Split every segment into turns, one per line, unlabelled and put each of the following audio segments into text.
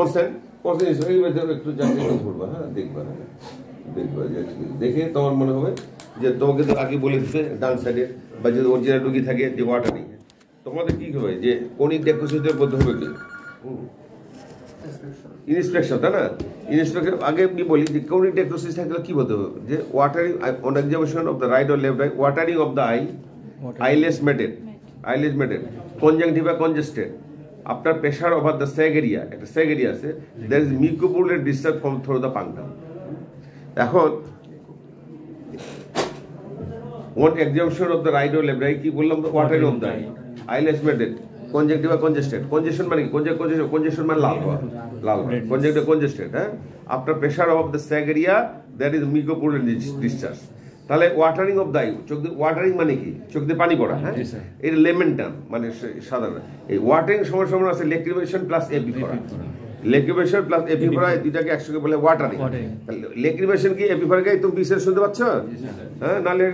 Consent একটু জানতে ধরবা, হ্যাঁ দেখবা, দেখে তোমার মনে হবে যে তোমাকে তো আগে বলে দিচ্ছে ডান সাইডে বা যদি অরিজিনাল রুগী থাকে যে ওয়াটারিং, তোমাদের কি হবে যে কোনিক ডেকোসিসের মধ্যে হবে কি ইন্সপেকশন, তাই না? ইন্সপেকশন আগে আমি বলি যে কোনিক ডেকোসিস থাকলে কি বলতে হবে যে watering on examination of the right or left I, watering of the I, eyeless matted, conjunctiva congested, after pressure over the sag area, একটা sag area আছে, there is mucopurulent discharge from through the punctum. এখন one examination of the right or left eye কি বললাম, watering of the eye, eyeless matted, conjunctiva congested, congestion মানে কি, congestion মানে লাল হওয়া, conjunctiva congested, হ্যাঁ, after pressure of the sag area there is mucopurulent discharge. তাহলে watering of the I, চোখ দিয়ে ওয়াটারিং মানে কি, চোখ দিয়ে পানি পড়া, হ্যাঁ, এটা লেমন টার্ম মানে সাধারণ। এই ওয়াটারিং সমান আছে লেক্রিমেশন প্লাস এপিফোরা, লেক্রিমেশন প্লাস এপিফোরা এই দুইটাকে একসঙ্গে বলে ওয়াটারিং। লেক্রিমেশন কি এপিফোরাকে তুমি বিশেষ শুনতে পাচ্ছ, হ্যাঁ, নালে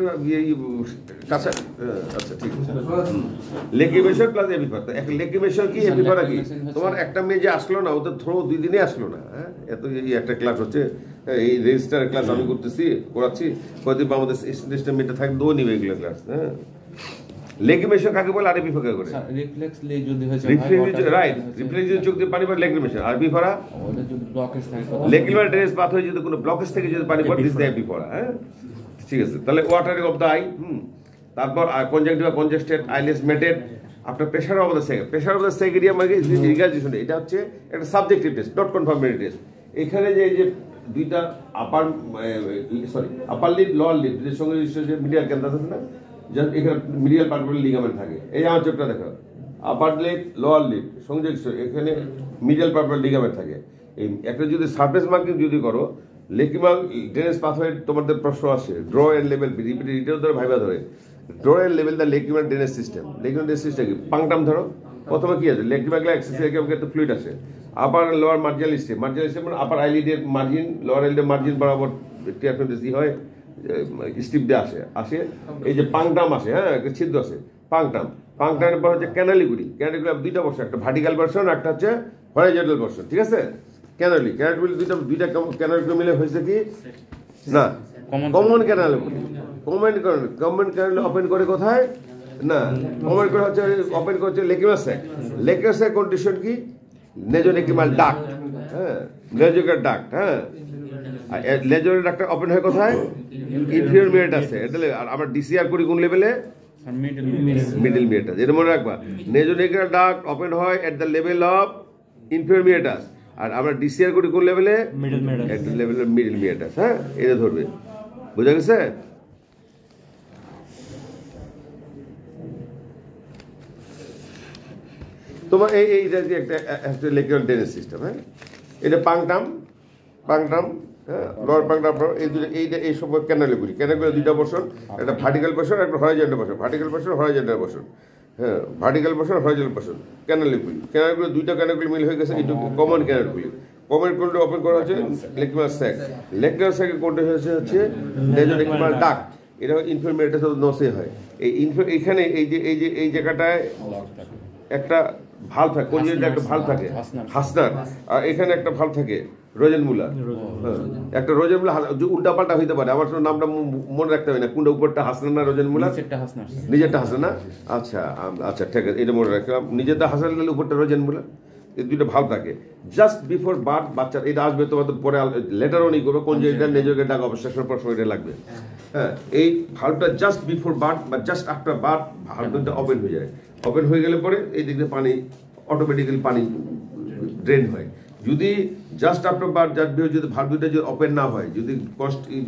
কাছে, আচ্ছা ঠিক আছে, লেক্রিমেশন প্লাস এপিফোরা। লেক্রিমেশন কি এপিফোরা কি, তোমার একটা মেয়ে যে আসলো না, ওদের থ্রো 2 দিনে আসলো না, হ্যাঁ, এত এই একটা ক্লাস হচ্ছে, এই রেজিস্টার ক্লাস আমি করাচ্ছি, কয়েকদিন আমাদের সিস্টেমটা থাকে দো নিবে এগুলো ক্লাস, হ্যাঁ। লেগ্রিমেশন কাকে বলে আর এপিফোরা করে,
রিফ্লেক্সলি যদি হয়
রাইট, রিফ্লেক্স যদি চোখ দিয়ে পানি পড়ে লেগ্রিমেশন, আর এপিফোরা
ওটা যদি ব্লকেজ থাকে,
লেগ্রিমাল ড্রেনেজ পাথ হয়ে যদি কোনো ব্লকেজ থেকে যদি পানি পড়ে দিস দ্য এপিফোরা, হ্যাঁ ঠিক আছে। তাহলে ওয়াটারিং অফ দ্য আই, তারপর conjunctiva congested, eyelids matted, after pressure of the sac, pressure of the sac area মানে রিগার্জেশন, এটা হচ্ছে একটা subjective test, not confirmatory test. এখানে যে এই যে দুইটা আপার লিড লোয়ার লিড এর সঙ্গে যে মিডিয়াল ক্যান্সার আছে না, জাস্ট এখানে মিডিয়াল পার্টগুলো লিগামেন্ট থাকে, এই আমার চোখটা দেখো, আপার লিড লোয়ার লিড সংযোগ, এখানে মিডিয়াল পার্টগুলো লিগামেন্ট থাকে। এই একটা যদি সারফেস মার্কিং যদি করো, লেক্রিমাল ড্রেনেজ পাথওয়ে, তোমাদের প্রশ্ন আসে ড্র এন্ড লেভেল, এটাও ধরে ভাইবা ধরে, ড্র এন্ড লেভেল the lacrimal drainage system. Lacrimal drainage system কি, পাংটাম ধরো, প্রথমে কি আছে, লেক্রিমাল অ্যাক্সিস থেকে ফ্লুইড আসে, আপার লোয়ার মার্জিনাল স্টেপ মানে আপার আইলিডের মার্জিন, লোয়ার আইলিডের মার্জিন বরাবর টিয়ারফিউম হয়, স্টিপ দিয়ে আসে এই যে পাংটাম আসে, হ্যাঁ, একটা ছিদ্র আছে, পাংটামের পর হচ্ছে ক্যানালিগুড়ি, দুইটা ভার্সন, একটা ভার্টিক্যাল ভার্সন, একটা হচ্ছে হরাইজন্টাল ভার্সন, ঠিক আছে। ক্যানালিগুড়ি দুইটা ক্যানালিগুড়ি মিলে হয়েছে কি না, common canaliculi, common canal open করে কোথায় না, ওপেন করে হচ্ছে ওপেন করছে lacrimal sac, lacrimal sac condition কি, নেজোলেক্রিমাল ডাক্ট, হ্যাঁ, নেজোলেক্রিমাল ডাক্ট, হ্যাঁ, নেজোলেক্রিমাল ডাক্ট ওপেন হয় কোথায়, ইনফিরিয়র মিয়েটাসে, এটা আর আমরা ডিসিআর করি কোন লেভেলে, মিডল মিয়েটাস, এটা মনে রাখবা, নেজোলেক্রিমাল ডাক্ট ওপেন হয় at the level of inferior meatus, আর আমরা ডিসিআর করি কোন লেভেলে, middle level of middle meatus, হ্যাঁ, এটা ধরবে, বুঝা গেছে। তোমার এইটা একটা লেক্রিমাল ড্রেনেজ সিস্টেম, হ্যাঁ, এটা পাংটাম, হ্যাঁ, লোয়ার পাংটাম, এই সব ক্যানালগুলি দুইটা পোর্শন, একটা ভার্টিক্যাল পোর্শন, একটা হরাইজন্টাল পোর্শন, হ্যাঁ, ভার্টিক্যাল পোর্শন, হরাইজন্টাল পোর্শন, ক্যানালগুলি দুইটা ক্যানালগুলি মিল হয়ে গেছে, কিন্তু কমন ক্যানালগুলি ওপেন করা হচ্ছে লেক্রিমাল স্যাক, লেক্রিমাল স্যাকের কোনটা হচ্ছে নেজোলেক্রিমাল ডাক্ট, এটা ইনফিরিয়র নসে হয়। এইখানে এই জায়গাটায় একটা ভাল থাকে, কোন জিনিসটা একটা ভাল থাকে, হাসনার, আর এখানে একটা ভাল থাকে রোজেনমুলার, একটা রোজেনমুলার, উল্টা পাল্টা হইতে পারে, আমার নামটা মনে রাখতে হবে না, কোনটা উপরটা হাসনার না রোজেনমুলার, নিজেরটা হাসনা না, আচ্ছা ঠিক আছে, এটা মনে রাখলাম, নিজেরটা হাসনার দিলে উপরটা রোজেনমুলার, এই দুইটা ভাব থাকে। জাস্ট বিফোর বার্থ বাচ্চা, এটা আসবে তোমাদের পরে লেটার অনই করবে, কোন জিনিসটা নেজোকে ডাক অবস্ট্রাকশন প্রশ্ন এটা লাগবে, হ্যাঁ, এই ভালভটা জাস্ট বিফোর বার্থ বা জাস্ট আফটার বার্থ ভালভটা ওপেন হয়ে যায়, ওপেন হয়ে গেলে পরে এই দিক দিয়ে পানি অটোমেটিক্যালি পানি ড্রেন হয়। যদি জাস্ট আফটার বার্থ যদি ভালভটা যদি ওপেন না হয়, যদি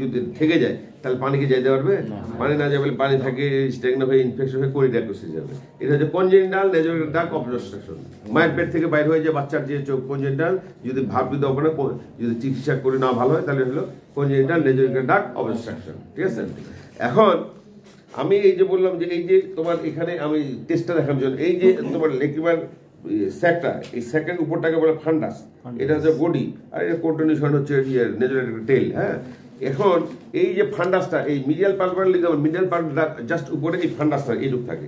যদি থেকে যায়, তাহলে পানিকে যাইতে পারবে, পানি না যাবে, পানি থাকে স্ট্যাগনেট হয়ে ইনফেকশন হয়ে কোরিড ডায়াগনোসিস যাবে। এটা হচ্ছে কনজেনিটাল নেজোলেক্রিমাল ডাক্ট অবস্ট্রাকশন, মায়ের পেট থেকে বাইরে হয়ে যায় বাচ্চার যে চোখ, কনজেনিটাল যদি ভালভ যদি ওপেন যদি চিকিৎসা করে না ভালো হয়, তাহলে হলো কনজেনিটাল নেজোলেক্রিমাল ডাক্ট অবস্ট্রাকশন, ঠিক আছে। এখন আমি এই যে বললাম যে এই যে তোমার এখানে আমি টেস্টটা দেখার জন্য, এই যে তোমার লেক্রিমাল স্যাকটা, এই স্যাকের উপরটাকে বলে ফান্ডাস, এটা হচ্ছে বডি, আর এটা কন্টিনিউশন হচ্ছে নেজোলেক্রিমাল টেল, হ্যাঁ। এখন এই যে ফান্ডাসটা, এই মিডিয়াল পালপাল লিগামেন্ট, মিডিয়াল পালপাল জাস্ট উপরে এই ফান্ডাসটা এইরূপ থাকে,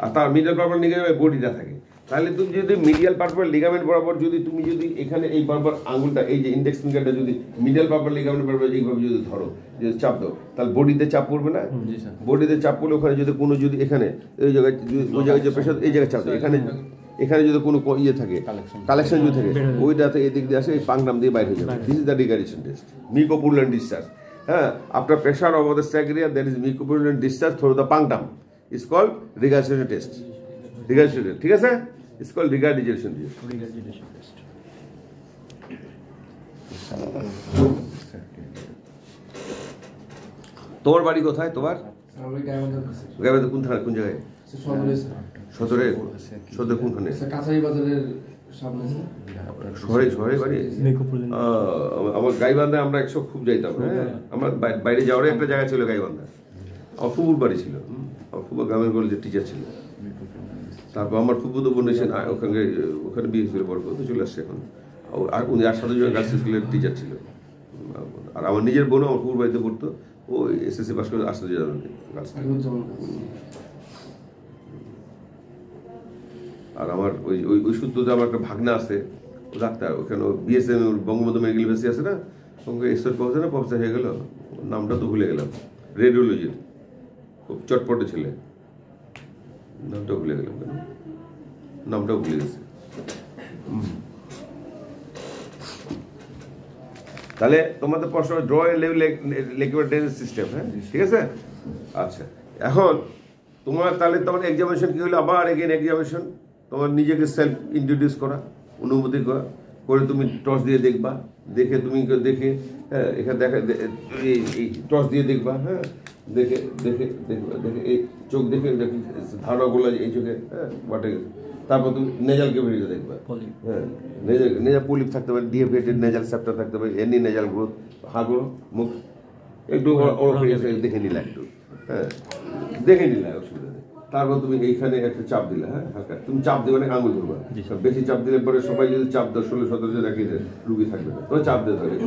আর তার মিডিয়াল পালপাল লিগামেন্ট বডিটা থাকে। তাহলে তুমি যদি মিডিয়াল পার্পল লিগামেন্ট বরাবর যদি তুমি যদি এখানে এই বরাবর আঙুলটা এই যে ইন্ডেক্স ফিঙ্গারটা যদি মিডিয়াল পার্পল লিগামেন্ট বরাবর এইভাবে যদি ধরো যদি চাপ দাও তাহলে বডিতে চাপ পড়বে না বডিতে চাপ পড়লে ওখানে যদি কোনো যদি এখানে ওই জায়গায় ওই জায়গায় যে প্রেশার এই জায়গায় চাপ দাও এখানে যদি কোনো ইয়ে থাকে কালেকশন যদি থাকে ওইটাতে এদিক দিয়ে আসে এই পাংনাম দিয়ে বাইরে হয়ে যাবে this is the regurgitation test mucopurulent discharge হ্যাঁ after pressure over the sac area that is mucopurulent discharge through the পাংনাম is called regurgitation test regurgitation ঠিক আছে ইজ কল্ড রিগার্ডেশন টেস্ট তোমার বাড়ি কোথায় তোমার গাইবান্ধা কোন জায়গায় সদরে কোনখানে
কাছারি বাজারের সামনে
শহরে বাড়ি আমার গাইবান্ধা আমরা খুব যাইতাম হ্যাঁ আমার বাইরে যাওয়ার একটা জায়গা ছিল গাইবান্ধা আমার ফুপুর বাড়ি ছিল আমার ফুপু গ্রামের কলেজের টিচার ছিল তারপর আমার ফুপু তো বোন এসে ওখানে বিয়ে ছিল বড় তো চলে আসছে এখন আর উনি 7 জন গার্লস স্কুলের টিচার ছিল আর আমার নিজের বোনও আমার ফুপুর বাড়িতে পড়তো ও এসএসসি পাস করে 8 জন গার্লস আর আমার ওই সূত্রতে আমার একটা ভাগনা আছে ও ডাক্তার ওখানে বিএসএম বঙ্গবন্ধু মেডিকেল ইউনিভার্সিটি আছে না ওখানে এক্সপার্ট পৌঁছে না প্রফেসর হয়ে গেল নামটা তো ভুলে গেলাম রেডিওলজির খুব চটপটে ছেলে নামটা ভুলে গেলাম কেন নামটাও ভুলে গেছে তাহলে তোমাদের প্রশ্ন ড্র লেগুমেন্টারি সিস্টেম হ্যাঁ ঠিক আছে আচ্ছা এখন তোমার তাহলে তোমার এক্সামিনেশন কি হলো আবার এগেন এক্সামিনেশন তোমার নিজেকে সেলফ ইন্ট্রোডিউস করা অনুমতি করা করে তুমি টস দিয়ে দেখবা দেখে তুমি দেখে হ্যাঁ এখানে দেখা এই টস দিয়ে দেখবা হ্যাঁ দেখে এই চোখ দেখে ধারণাগুলো এই চোখে হ্যাঁ বাটে তারপর তুমি নেজাল ক্যাভিটিটা দেখবা হ্যাঁ নেজাল পলিপ থাকতে পারে ডিএফিয়েটেড নেজাল সেপ্টার থাকতে পারে এনি নেজাল গ্রোথ হাগুলো মুখ একটু দেখে নিলা একটু হ্যাঁ দেখে নিলা অসুবিধা নেই তারপর তুমি এইখানে একটা চাপ দিলে হ্যাঁ হালকা তুমি চাপ দেবে না আঙুল ধরবা বেশি চাপ দিলে পরে সবাই যদি চাপ দাও 16-17 জন একই রুগী থাকবে না তোমার চাপ দিতে হবে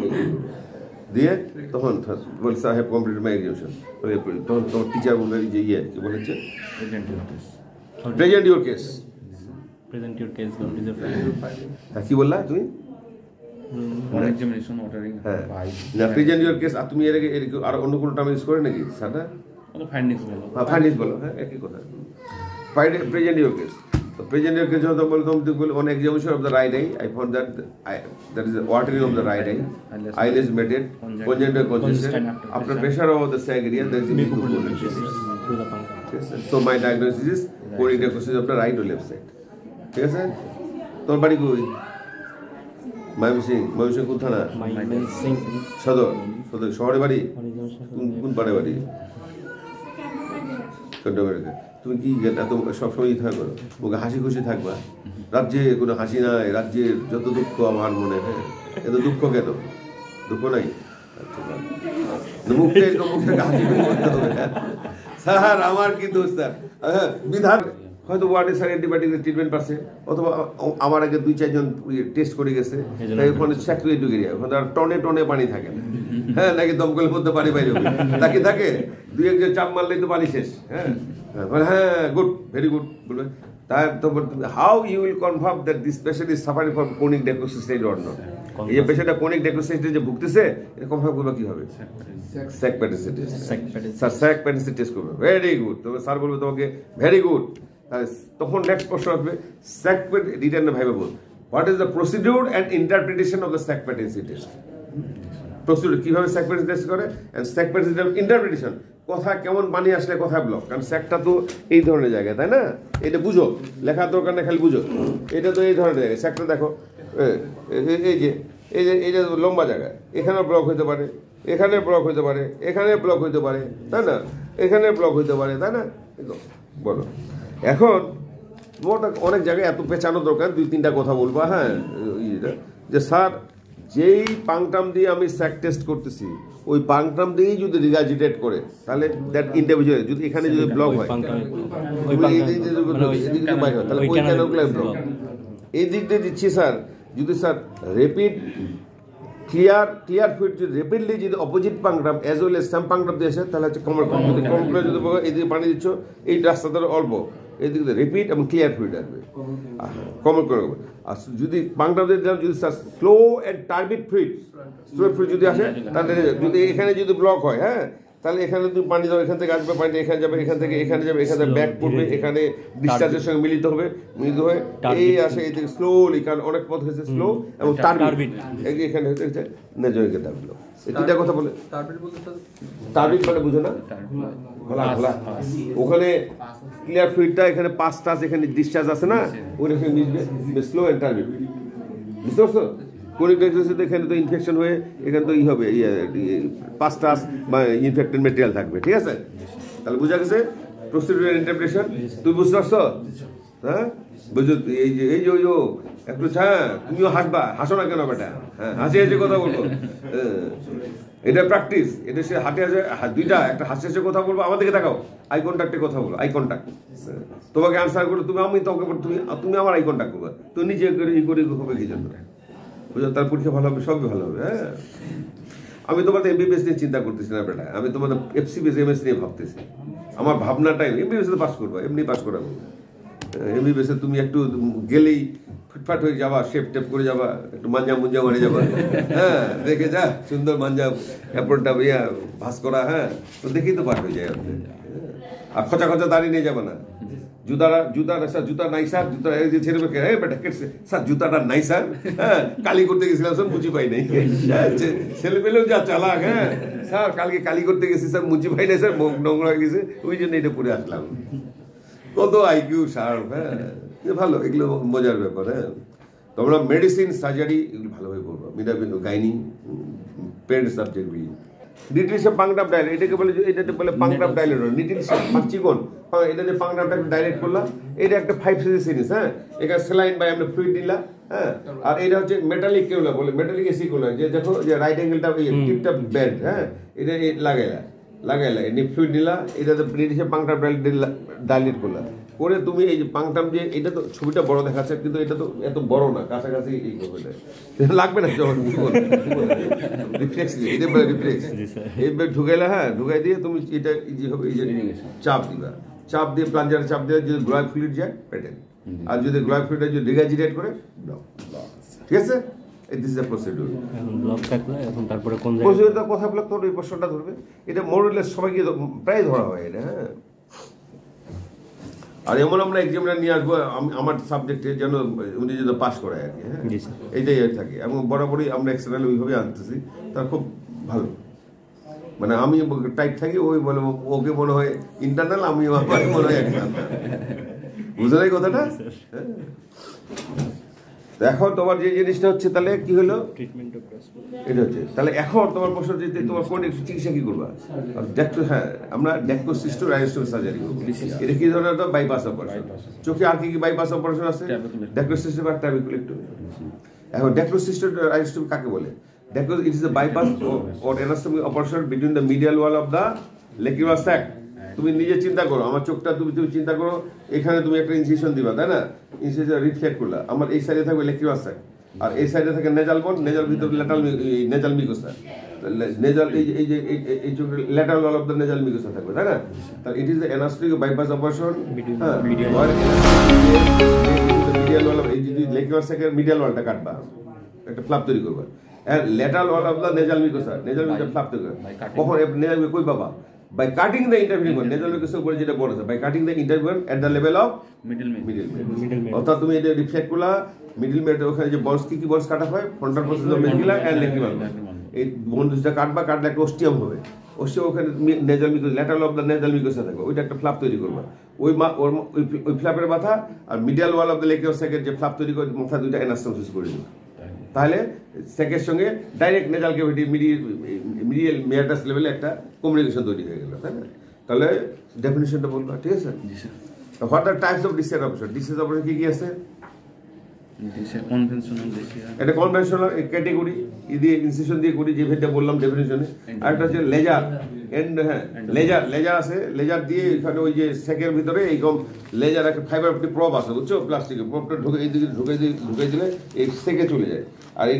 দিয়ে তখন বলছে I have completed my examination তখন তোমার টিচার বলবে যে কি বলেছে প্রেজেন্ট ইউর কেস হ্যাঁ কি বললা তুমি হ্যাঁ না প্রেজেন্ট ইউর কেস আর তুমি এর আগে আর অন্য কোনো টার্ম ইউজ করে নাকি সাদা ফাইন্ডিংস বলো হ্যাঁ একই কথা প্রেজেন্ট ইউর কেস তো প্রেজেন্ট ইউর কেস যখন বলতাম on examination of the right I I found that is the watering of the right eye eyelids matted congenital congestion after pressure over the sag area there is so my diagnosis is chronic necrosis of the right or left side ঠিক আছে তোমার বাড়ি কই ময়মনসিংহ কোন থানা সদর শহরে বাড়ি কোন পাড়ে বাড়ি তুমি কি এত সবসময় থাকো মুখে হাসি খুশি থাকবা রাজ্যে কোনো হাসি নাই রাজ্যের যত দুঃখ আমার মনে হয় এত দুঃখ কেন দুঃখ নাই মুখটা এরকম মুখটাকে হাসি খুশি করতে হবে স্যার আমার কি দোষ স্যার বিধান হয়তো ওয়ার্ডে স্যার অ্যান্টিবায়োটিকের ট্রিটমেন্ট পাচ্ছে অথবা আমার আগে 2-4 জন টেস্ট করে গেছে ওখানে স্যাক্টুরি ঢুকে যায় ওখানে আর টনে পানি থাকে না হ্যাঁ নাকি দমকলের মধ্যে পানি বাইরে তাকে থাকে 2-1 জন চাপ মারলেই তো পানি শেষ হ্যাঁ হ্যাঁ গুড ভেরি গুড বলবে তারপর how you will confirm that this patient is suffering from chronic dacryocystitis or not এই যে পেশেন্টটা ক্রনিক ড্যাক্রোসিস্টাইটিস যে ভুগতেছে এটা কনফার্ম করবে কি হবে sac patency sir sac patency test করবে ভেরি গুড তবে স্যার বলবে তোমাকে ভেরি গুড তখন নেক্সট প্রশ্ন আসবে স্যাক রিটার্নে ভাইবে বল what is the procedure and interpretation of the sac patency test procedure কিভাবে স্যাক প্যাটেন্সিস টেস্ট করে এন্ড স্যাক প্যাটেন্সিস ইন্টারপ্রিটেশন কথা কেমন পানি আসলে কোথায় ব্লক কারণ স্যাকটা তো এই ধরনের জায়গায় তাই না এটা বুঝো লেখার দরকার না খালি বুঝো এটা তো এই ধরনের জায়গায় স্যাকটা দেখো এই যে লম্বা জায়গা এখানেও ব্লক হইতে পারে এখানে ব্লক হইতে পারে এখানে ব্লক হইতে পারে তাই না এখানে ব্লক হইতে পারে তাই না বলো এখন অনেক জায়গায় এত পেঁচানো দরকার 2-3টা কথা বলবো হ্যাঁ যে স্যার যেই পাংটাম দিয়ে আমি স্যাক টেস্ট করতেছি ওই পাংটাম দিয়েই যদি রিগার্জিটেট করে তাহলে দ্যাট ইন্ডিভিজুয়াল যদি এখানে যদি ব্লক হয় তাহলে ওই ক্যানোগুলাই ব্লক এই দিক দিয়ে দিচ্ছি স্যার যদি স্যার রেপিড ক্লিয়ার ফিট যদি রেপিডলি যদি opposite punctum as well as same punctum দিয়ে আসে তাহলে হচ্ছে কমর যদি কম করে যদি এদিকে পানি দিচ্ছ এই রাস্তাটা অল্প এদিকে রিপিট এবং ক্লিয়ার ফ্লুইড আসবে, কমন করে। আর যদি পাংটাম দিয়ে দিলাম, যদি slow and turbid fluid, slow fluid যদি আসে, তাহলে যদি এখানে যদি ব্লক হয়, হ্যাঁ, তাহলে এখানে তুমি পানি দাও, এখান থেকে আসবে পানিটা, এখানে যাবে, এখান থেকে এখানে যাবে, এখানে ব্যাক করবে, এখানে ডিসচার্জের সঙ্গে মিলিত হয়ে এই আসে, এই থেকে স্লোলি, কারণ অনেক পথ হয়েছে স্লো এবং টার্বিড, এখানে হচ্ছে নেজরিকে দাঁড়ালো। এই তিনটা কথা বলে টার্বিড মানে বুঝো না, খোলা খোলা, ওখানে ক্লিয়ার ফ্লুইডটা এখানে পাঁচ টাচ, এখানে ডিসচার্জ আছে না, ওইখানে মিশবে স্লো অ্যান্ড টার্বিড, বুঝতে পারছো? ক্রনিক ডায়াগনোসিসে এখানে তো ইনফেকশন হয়ে এখানে তো হবে, পাঁচ টাচ বা ইনফেক্টেড মেটেরিয়াল থাকবে, ঠিক আছে? তাহলে বোঝা গেছে প্রসিডিউর ইন্টারপ্রিটেশন, তুই বুঝতে পারছো? হ্যাঁ, বুঝো? এই যে একটু, হ্যাঁ, তুমিও হাসবা, হাসো না কেন বেটা? হ্যাঁ, হাসি হাসি কথা বলবো, এটা প্র্যাকটিস, এটা সে হাতে হাসে দুইটা, একটা হাসি হাসে কথা বলবো, আমাদেরকে দেখাও, আই কন্ট্যাক্টে কথা বলো, আই কন্ট্যাক্ট, তোমাকে আনসার করো, তুমি আমি তোমাকে, তুমি আমার আই কন্ট্যাক্ট করবে, তুমি নিজে করে হবে কি জন্য, বুঝলো? তার পরীক্ষা ভালো হবে, সবই ভালো হবে। হ্যাঁ, আমি তোমাদের এমবিবিএস নিয়ে চিন্তা করতেছি না বেটা, আমি তোমাদের এফসিবিএস এমএস নিয়ে ভাবতেছি। আমার ভাবনাটাই এমবিবিএস পাস করবো, এমনি পাস করাবো। এমবিবিএস তুমি একটু গেলেই ফিটফাট হয়ে যাবা, শেপ টেপ করে যাবা, একটু মাঞ্জা মুঞ্জা মারে যাবা, হ্যাঁ, দেখে যা সুন্দর মাঞ্জা অ্যাপলটা ভাস করা, হ্যাঁ, তো দেখেই তো পাঠ হয়ে যায়। আর খচা খচা দাঁড়িয়ে নিয়ে যাবে না, জুতা নাই স্যার, জুতা ছেড়ে বেটা কেটছে স্যার, জুতাটা নাই স্যার, হ্যাঁ, কালি করতে গেছিলাম স্যার, মুচি পাই নাই, ছেলে পেলেও যা চালাক, হ্যাঁ স্যার কালকে কালি করতে গেছি স্যার, মুচি পাই নাই স্যার, মুখ নোংরা হয়ে গেছে, ওই জন্য এটা পরে আসলাম। কত আইকিউ শার্প, হ্যাঁ, ভালো, এগুলো মজার ব্যাপার। হ্যাঁ, তোমরা মেডিসিন, সার্জারি এগুলো ভালোভাবে করবো, গাইনি, পেড সাবজেক্টগুলি। নিউট্রিশন পাংটাম ডাইলেট, এটাকে বলে পাংটাম ডাইলেট, নিউট্রিশন চিকন, এটা যে পাংটামটা ডাইলেট করলাম, এটা একটা 5 সিজি জিনিস। হ্যাঁ, এখানে স্যালাইন বা আমরা ফ্লুইড দিলাম, হ্যাঁ, আর এটা হচ্ছে মেটালিক কেউলা বলে, মেটালিক এসি কোলা, যে দেখো যে রাইট অ্যাঙ্গেলটা টিপটা বেন্ড, হ্যাঁ, এটা লাগাইলা এমনি ফ্লুইড দিলা, এটা তো নিউট্রিশন পাংটাম ডাইলেট করলা করে তুমি এই যে পাংটাম, যে এটা তো ছবিটা বড় দেখাচ্ছে, কিন্তু এটা তো এত বড় না, কাছাকাছি এই করবে, লাগবে না যখন রিফ্লেক্স, এটা বলে রিফ্লেক্স, এইভাবে ঢুকাইলা, হ্যাঁ, ঢুকাই দিয়ে তুমি এটা যে হবে, এই যে চাপ দিবা, চাপ দিয়ে প্লাঞ্জারে চাপ দিয়ে যদি গ্লোয়াল ফ্লুইড যায় পেটেন, আর যদি গ্লোয়াল ফ্লুইড যদি রিগাজিটেট করে, ঠিক আছে? This is the procedure.
তারপরে
কথা বলে তোর এই প্রশ্নটা ধরবে, এটা মোরলেস সবাইকে প্রায় ধরা হয় এটা। হ্যাঁ, আর এমন আমরা এক্সামিনার নিয়ে আসবো আমার সাবজেক্টে, যেন উনি যেন পাস করায় আর কি। হ্যাঁ, এইটাই থাকে, এবং বরাবরই আমরা এক্সটার্নাল ওইভাবে আনতেছি, তার খুব ভালো, মানে আমি টাইট থাকি, ওই বলে ওকে মনে হয় ইন্টারনাল, আমি আমার মনে হয় এক্সটার্নাল, বুঝলে এই কথাটা? এখন তোমার যে জিনিসটা হচ্ছে, তাহলে কি হলো, এটা হচ্ছে, তাহলে এখন তোমার প্রশ্ন যে তোমার কোন চিকিৎসা কি করবা? হ্যাঁ, আমরা ড্যাক্টোসিস্টো রাইনোস্টোমি সার্জারি করবো। এটা কি ধরনের? Bypass operation. চোখে আর কি বাইপাস অপারেশন আছে? ড্যাক্টোসিস্টো বা ট্রাবিকুলেক্টমি। এখন ড্যাক্টোসিস্টো রাইনোস্টোমি কাকে বলে? It is a bypass or anastomosis operation between the medial wall of the lacrimal sac. তুমি নিজে চিন্তা করো, আমার চোখটা তুমি চিন্তা করো, এখানে তুমি একটা ইনসিশন দিবা, তাই না? ইনসিশন রিফ্লেক্ট করলা, আমার এই সাইডে থাকবে লেক্রিমাল স্যাক, আর এই সাইডে থাকে নেজাল বোন, নেজাল ভিতরে ল্যাটারাল নেজাল মিকোসা, নেজাল এই যে এই চোখের lateral wall of the nasal mucosa থাকবে, তাই না? তাহলে it is the anastomotic bypass operation, medial wall, এই যে লেক্রিমাল স্যাকের মিডিয়াল ওয়ালটা কাটবা, একটা ফ্লাপ তৈরি করবা, আর lateral wall of the nasal mucosa, nasal mucosa flap তৈরি করবে। কখন নেজাল কই পাবা? By cutting the intervention, nasal mucosa বলে যেটা বলা যায়, by cutting the intervention at the level of middle main, অর্থাৎ তুমি এটা রিফ্লেক্ট করলা, মিডল মেড, ওখানে যে বলস কি বলস কাটা হয়, frontal process of maxilla and lacrimal, এই বন্ধুটা কাটবা, কাটলে একটা অস্টিয়াম হবে, অস্টিয়াম ওখানে nasal mucosa, lateral of the nasal mucosa থাকবে, ওইটা একটা ফ্লাপ তৈরি করবা, ওই ফ্লাপের মাথা আর medial wall of the lacrimal স্যাকের যে ফ্লাপ তৈরি করে, মাথা দুইটা অ্যানাস্টোমোসিস করে দিবা, তাহলে স্যাকের সঙ্গে ডাইরেক্ট নেজাল ক্যাভিটি মিডিয়াল মেয়াটাস লেভেলে একটা কমিউনিকেশন তৈরি হয়ে গেল, তাই না? তাহলে ডেফিনিশনটা বলবা, ঠিক আছে? What are types of discharge operation? Discharge operation কি কি আছে? এটা কনভেনশনাল ক্যাটেগরি, দিয়ে ইনসিশন দিয়ে করি, যে ভেটটা বললাম ডেফিনিশনে। আর একটা হচ্ছে লেজার এন্ড, হ্যাঁ, লেজার আছে, লেজার দিয়ে এখানে ওই যে সেকের ভিতরে এইরকম লেজার একটা ফাইবার অপটিক প্রব আছে, বুঝছো, প্লাস্টিকের প্রবটা ঢুকে এই দিকে ঢুকে দিলে এই সেকে চলে যায়, আর এই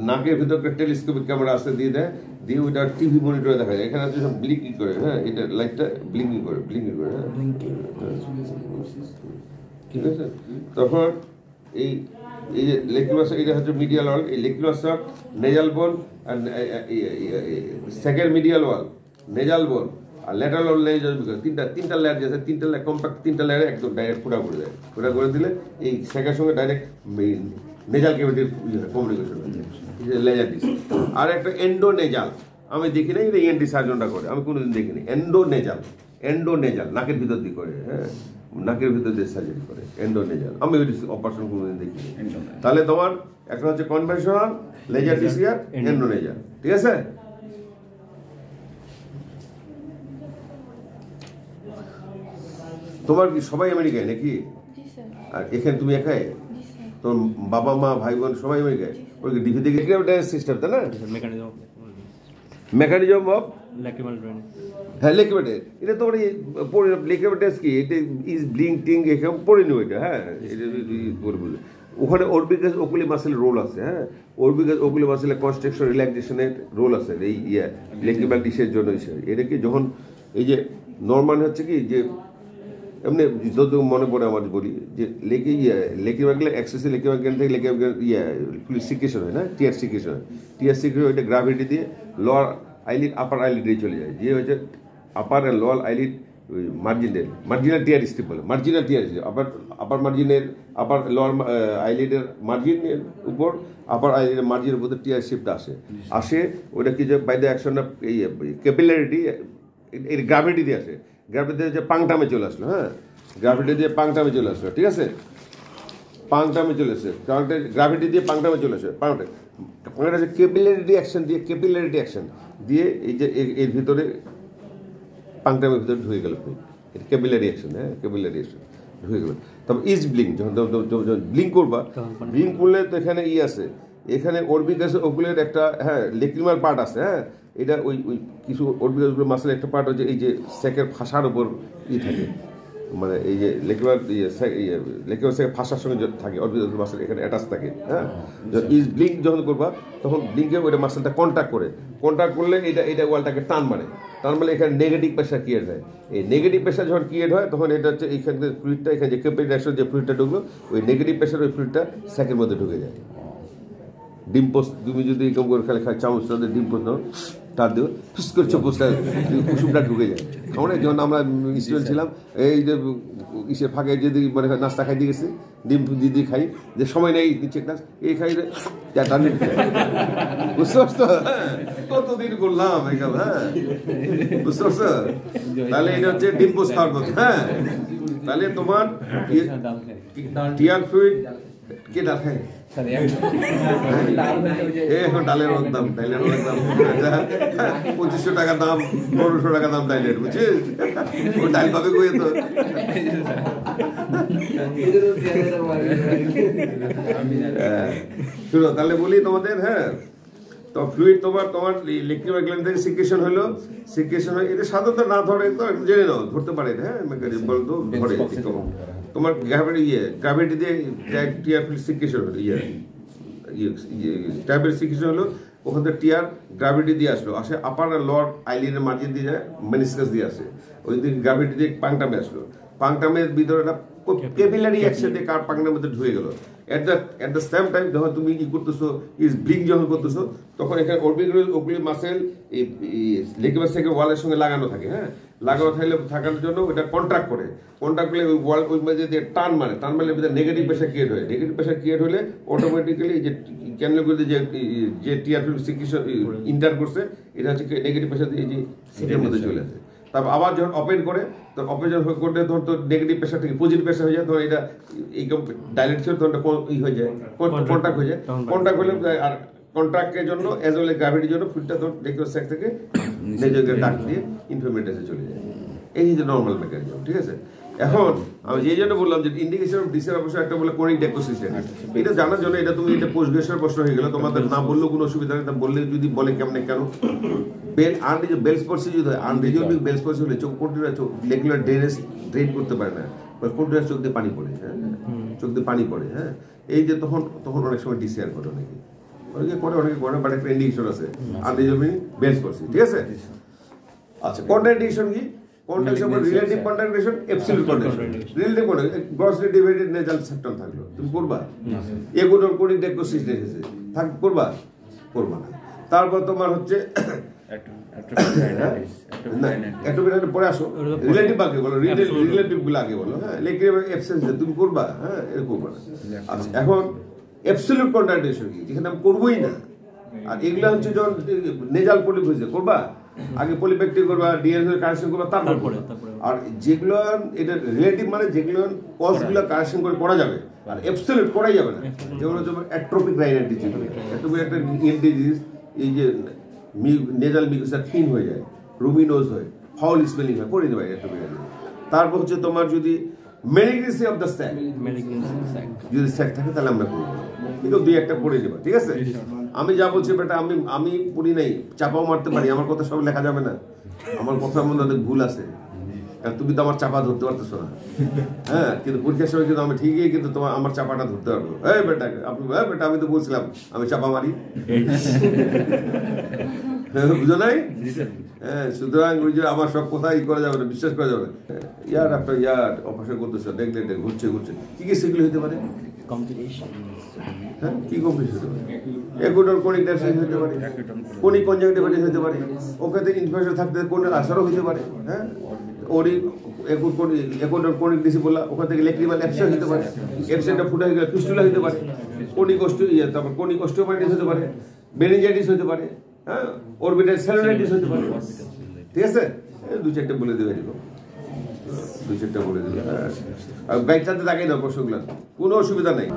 নাকের ভিতর একটা টেলিস্কোপিক ক্যামেরা আছে দিয়ে দেয়, দিয়ে ওইটা টিভি মনিটরে দেখা যায়। এখানে আছে সব ব্লিঙ্কিং করে, হ্যাঁ, এটা লাইটটা ব্লিঙ্কিং করে হ্যাঁ, ঠিক আছে। তখন এই যে লেক্রিমাস, এটা হচ্ছে মিডিয়াল ওয়াল, এই লেক্রিমাসটা নেজাল বোন আর সেকেন্ড মিডিয়াল ওয়াল, নেজাল বোন আর ল্যাটারাল ওয়াল নেজাল, তিনটা লেয়ার আছে, তিনটা লেয়ার কম্প্যাক্ট, তিনটা লেয়ারে একদম ডাইরেক্ট ফুটা করে দেয়। ফুটা করে দিলে এই সেকের সঙ্গে ডাইরেক্ট নেজাল ক্যাভিটির কমিউনিকেশন হয়ে যায়, লেজার ডিস। আর একটা এন্ডোনেজাল, আমি দেখি না, এটা ইএনটি সার্জনটা করে, আমি কোনোদিন দেখিনি। এন্ডোনেজাল নাকের ভিতর দিয়ে করে, হ্যাঁ, নাকের ভিতর দিয়ে সার্জারি করে এন্ডোনেজাল। আমি ওই অপারেশন কোনোদিন দেখিনি। তাহলে তোমার একটা হচ্ছে কনভেনশনাল, লেজার ডিসিআর, এন্ডোনেজাল, ঠিক আছে। তোমার কি সবাই আমেরিকায় নাকি? আর এখানে তুমি একাই? তোর বাবা মা ভাই বোন সবাই আমেরিকায়? ওই ডিভিডি সিস্টেম, তাই না? মেকানিজম অফ হ্যাঁ, লেক্রিমাল, এটা তোমার লেক্রিমাল কি, এটা ইজ ব্লিঙ্কিং, এখানে পড়ে নিও এটা, হ্যাঁ, এটা ওখানে অরবিকাস ওকুলি মাসেলের রোল আছে, হ্যাঁ, অরবিকাস ওকুলি মাসেলের কনস্ট্রাকশন রিল্যাক্সেশনের রোল আছে এই লেক্রিমাল ডিসের জন্য। এটা কি যখন এই যে নর্মাল হচ্ছে কি যে এমনি যত মনে পড়ে আমার বলি যে লেক্রিমাল এক্সেসে লেক্রিমাল থেকে লেক্রিমাল সিকেশন হয় না, টিয়ার সিকেশন হয়, টিয়ার সিকেশন ওইটা গ্রাভিটি দিয়ে লোয়ার আইলিড আপার আইলিডে চলে যায়, যে হচ্ছে upper and lower eyelid marginal tear strip বলে, মার্জিনাল টিয়ার আপার মার্জিনের আপার লোয়ার আইলিডের মার্জিনের উপর, আপার আইলিডের মার্জিনের উপর টিয়ার স্ট্রিপটা আসে ওইটা কি যে বাই দ্য অ্যাকশন অফ এই ক্যাপিলারিটি, এই গ্রাভিটি দিয়ে আসে, গ্রাভিটি দিয়ে পাংটামে চলে আসলো, হ্যাঁ, গ্রাভিটি দিয়ে পাংটামে চলে আসলো, ঠিক আছে, পাংটামে চলে আসে, গ্রাভিটি দিয়ে পাংটামে চলে আসে, পাংটা ক্যাপিলারিটি অ্যাকশন দিয়ে এই যে এর ভিতরে পাংটামের ভিতরে ঢুকে গেল, ক্যাপিলারি অ্যাকশন, হ্যাঁ, ক্যাপিলারি অ্যাকশন ঢুকে গেল। তবে ইজ ব্লিঙ্ক, যখন ব্লিঙ্ক করবা, ব্লিঙ্ক করলে তো এখানে আছে, এখানে অরবিকাস ওকুলের একটা, হ্যাঁ, লেক্রিমাল পার্ট আছে, হ্যাঁ, এটা ওই কিছু অরবিকাস মাসের একটা পার্ট হচ্ছে এই যে সেকের ফাঁসার উপর থাকে, মানে এই যে লেক্রিমাল সেকের ফাঁসার সঙ্গে থাকে, অরবিকাস মাসেল এখানে অ্যাটাচ থাকে, হ্যাঁ। ইজ ব্লিঙ্ক যখন করবা তখন ব্লিঙ্কে ওইটা মাসেলটা কন্ট্যাক্ট করলে এটা ওয়ালটাকে টান মারে এখানে নেগেটিভ প্রেশার ক্রিয়েট হয়। এই নেগেটিভ প্রেশার যখন ক্রিয়েট হয় তখন এটা হচ্ছে এইখানে ফ্লুইডটা, এখানে যে ক্যাপিলারি অ্যাকশন যে ফ্লুইডটা ঢুকলো, ওই নেগেটিভ প্রেশার ওই ফ্লুইডটা সেকের মধ্যে ঢুকে যায়। ডিম্পোস তুমি যদি এরকম করে খালি চামচটা ডিম্পোস নাও, তার দেবো ফুস করে চোখটা কুসুমটা ঢুকে যায়। আমরা যখন আমরা স্টুডেন্ট ছিলাম, এই যে ইসে ফাঁকে যদি মানে নাস্তা খাইতে গেছি, ডিম দিদি খাই, যে সময় নেই দিচ্ছে ক্লাস, এই খাই টার্নিট বুঝতে পারছো, কতদিন করলাম এখানে, হ্যাঁ, বুঝতে পারছো। তাহলে এটা হচ্ছে ডিম্পোস খাওয়ার কথা, হ্যাঁ। তাহলে তোমার টিয়ার ফ্লুইড কে ডাল খায়, এখন ডালের অনেক দাম, 2500 টাকা দাম, 1500 টাকা দাম ডাইলের, বুঝছিস, ও ডাল পাবে কই তো। শুনো তাহলে বলি তোমাদের, হ্যাঁ, তো ফ্লুইড তোমার লেক্রিমাল গ্ল্যান্ড থেকে সিক্রেশন হয়, এটা সাধারণত না ধরে তো জেনে নাও, ধরতে পারে, হ্যাঁ, বলতো ধরে তোমার গ্রাভিটি দিয়ে টিয়ার সিক্রেশন হলো, টাইপের সিক্রেশন হলো, ওখান থেকে টিয়ার গ্রাভিটি দিয়ে আসে আপার আর লোয়ার আইলিডের মার্জিন দিয়ে যায়, মেনিসকাস দিয়ে আসে, ওই দিন গ্রাভিটি দিয়ে পাংটামে পাংটামের ভিতরে একটা ক্যাপিলারি অ্যাকশন দিয়ে কার পাংটামের মধ্যে ঢুকে গেল। এট দ্য সেম টাইম যখন তুমি কি করতেছো, ইজ ব্লিঙ্ক যখন করতেছো, তখন এখানে অরবিকুলার ওকুলি মাসেল এই লেক্রিমাল সেকের ওয়ালের সঙ্গে লাগানো থাকে, হ্যাঁ, লাগানো থাকার জন্য ওটা কন্ট্রাক্ট করলে ওই ওয়াল ওই মধ্যে দিয়ে টান মারলে ভিতরে নেগেটিভ প্রেশার ক্রিয়েট হলে অটোমেটিক্যালি যে ক্যানেলগুলোতে যে টিয়ার ফিল্ম সিক্রেশন ইন্টার করছে, এটা হচ্ছে নেগেটিভ প্রেশার দিয়ে যে সিটের মধ্যে চলে আসে। তারপর আবার যখন ওপেন করে, তখন ওপেন করলে তখন তো নেগেটিভ প্রেশার থেকে পজিটিভ প্রেশার হয়ে যায়, তখন এটা এইরকম ডাইলেট ছিল, তখন হয়ে যায়, কন্ট্রাক্ট হয়ে যায়, কন্ট্রাক্ট হলে আর কন্ট্রাক্টের জন্য অ্যাজ ওয়েল এজ গ্র্যাভিটির জন্য ফ্লুইডটা তখন লেক্রিমাল স্যাক থেকে নেজাল ডাক দিয়ে ইনফ্লামেটরিতে চলে যায়। এই যে নর্মাল মেকানিজম, ঠিক আছে। এখন আমি এই জন্য বললাম যে ইন্ডিকেশন অফ ডিসের অবশ্যই একটা বলে কোনিক ডেকোসিস্টেম, এটা জানার জন্য এটা তুমি এটা পোস্ট গ্রাজুয়েশনের প্রশ্ন হয়ে গেল, তোমাদের না বললেও কোনো অসুবিধা নেই, বললে যদি বলে কেমনে কেন বেলস পড়ছে, যদি আনরিজলভিং বেলস পড়ছে হলে চোখ কন্টিনিউয়াস লেগুলার ড্রেন করতে পারে না, কন্টিনিউয়াস চোখ দিয়ে পানি পড়ে, হ্যাঁ, চোখ দিয়ে পানি পড়ে, হ্যাঁ, এই যে তখন অনেক সময় ডিসিআর করে, অনেকে করে বাট একটা ইন্ডিকেশন আছে আনরিজর্ভ বেস করছি, ঠিক আছে? আচ্ছা, কন্ট্রাডিকশন কি? কন্ট্রাডিকশন মানে relative contradiction, absolute contradiction. Relative contradiction grossly divided nasal septum থাকলো, তুমি করবা? এগুলোর কোনিক ডেকোসিস এসেছে, করবা না। তারপর তোমার হচ্ছে অ্যাট্রোপিক পরে আসো, রিলেটিভ আগে বলো, রিলেটিভ গুলো আগে বলো। হ্যাঁ, লেকিন অ্যাবসেন্স তুমি করবা, হ্যাঁ এরকম না। আচ্ছা, এখন অ্যাবসলিউট কন্ট্রাডিকশন কি? যেখানে আমি করবোই না। আর এগুলা হচ্ছে যখন নেজাল পলিপ হয়েছে, করবা আগে পলিপেক্টিভ করবা, ডিএনএ কারেকশন করবা, তারপরে। আর যেগুলো এটা রিলেটিভ মানে যেগুলো কজগুলো কারেকশন করে করা যাবে, আর অ্যাবসলিউট করাই যাবে না। যেগুলো হচ্ছে অ্যাট্রোপিক রাইনাইটিস, অ্যাট্রোপিক একটা ডিজিজ, এই যে নেজাল মিউকাসটা থিন হয়ে যায়, রুমিনোজ হয়, ফাউল স্মেলিং হয়, করে দেবে অ্যাট্রোপিক রাইনাইটিস। তারপর হচ্ছে তোমার যদি মেলিগনেন্সি অফ দ্য স্যাক, যদি স্যাক থাকে তাহলে আমরা করবো, কিন্তু দুই একটা পড়ে দেবা, ঠিক আছে? আমি যা বলছি বেটা, আমি পড়ি নাই, চাপাও মারতে পারি, আমার কথা সব লেখা যাবে না, আমার কথার মধ্যে অনেক ভুল আছে, কারণ তুমি তো আমার চাপা ধরতে পারতেছো না। হ্যাঁ, কিন্তু পরীক্ষার সময় কিন্তু আমি ঠিকই কিন্তু তোমার আমার চাপাটা ধরতে পারবো। এই বেটা বেটা আমি তো বলছিলাম আমি চাপা মারি, বুঝো নাই? হ্যাঁ, সুতরাং ওই যে আমার সব কথা ই করা যাবে না, বিশ্বাস করা যাবে না। ইয়ার আফটার ইয়ার অপারেশন করতেছে, দেখলে ঘুরছে কি কি সেগুলো হতে পারে? হ্যাঁ, কি কমপ্লিকেশন হতে পারে? একুডর কোনিক ডায়াবেটিস হতে পারে, কোনিক কনজাংটিভাইটিস হতে পারে, ওখানে ইনফেকশন থাকতে কোনের আসারও হতে পারে। হ্যাঁ, একুডর কোনিক ডিসিবলা, ওখান থেকে লেক্রিমাল অ্যাবসেন্ট হতে পারে, অ্যাবসেন্টটা ফুটে গেলে ফিস্টুলা হতে পারে, তারপর কোনিক অস্টিওমাইটিস হতে পারে, মেনিনজাইটিস হতে পারে, হ্যাঁ, অরবিটাল সেলুলাইটিস হতে পারে, ঠিক আছে? দু চারটে বলে দেবে, আর ব্যাগটাতে তাকাই দাও প্রশ্নগুলো, কোনো অসুবিধা নেই।